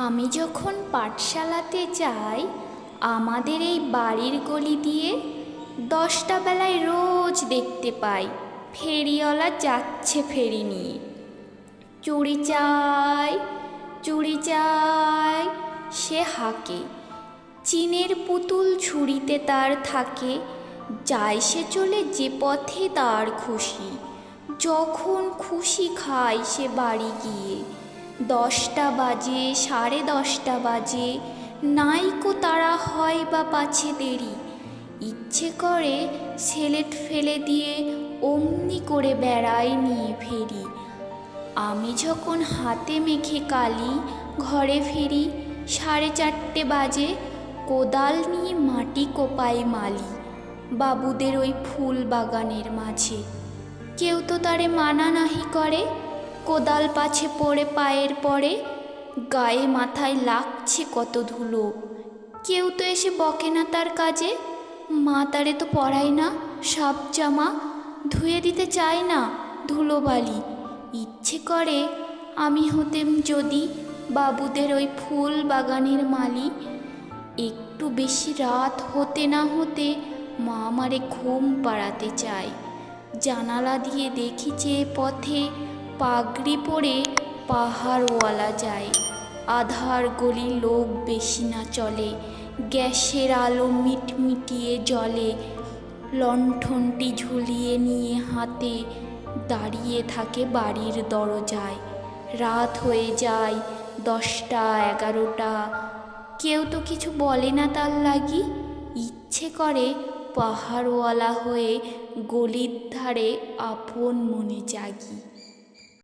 আমি যখন পাঠশালাতে যাই, আমাদের এই বাড়ির গলি দিয়ে 10টা বেলায় রোজ দেখতে পাই ফেরিওয়ালা যাচ্ছে ফেরি নিয়ে। চুড়ি চাই, চুড়ি চাই সে হাঁকে। চিনের পুতুল ঝুড়িতে তার থাকে, যায় সে চলে যে পথে তার খুশি। যখন খুশি খায় সে বাড়ি গিয়ে। 10টা বাজে, 10:30 বাজে, নাইকো তারা হয় বা পাছে দেরি। ইচ্ছে করে সেলেট ফেলে দিয়ে অমনি করে বেড়ায় নিয়ে ফেরি। আমি যখন হাতে মেখে কালি ঘরে ফিরি, 4:30 বাজে, কোদাল নিয়ে মাটি কোপাই মালি বাবুদের ওই ফুল বাগানের মাঝে। কেউ তো তারে মানা নাহি করে, কোদাল পাছে পড়ে পায়ের পরে, গায়ে মাথায় লাগছে কত ধুলো। কেউ তো এসে বকে না তার কাজে, মা তারে তো পরায় না সাপ জামা, ধুয়ে দিতে চায় না ধুলোবালি। ইচ্ছে করে আমি হতেম যদি বাবুদের ওই ফুল বাগানের মালি। একটু বেশি রাত হতে না হতে মা আমারে ঘুম পাড়াতে চায়। জানালা দিয়ে দেখি যে পথে পাগড়ি পরে পাহাড়ওয়ালা যায়। আধার গলি লোক বেশি না চলে, গ্যাসের আলো মিটমিটিয়ে জ্বলে। লণ্ঠনটি ঝুলিয়ে নিয়ে হাতে দাঁড়িয়ে থাকে বাড়ির দরজায়। রাত হয়ে যায় 10টা 11টা, কেউ তো কিছু বলে না তার লাগি। ইচ্ছে করে পাহাড়ওয়ালা হয়ে গলির ধারে আপন মনে জাগি।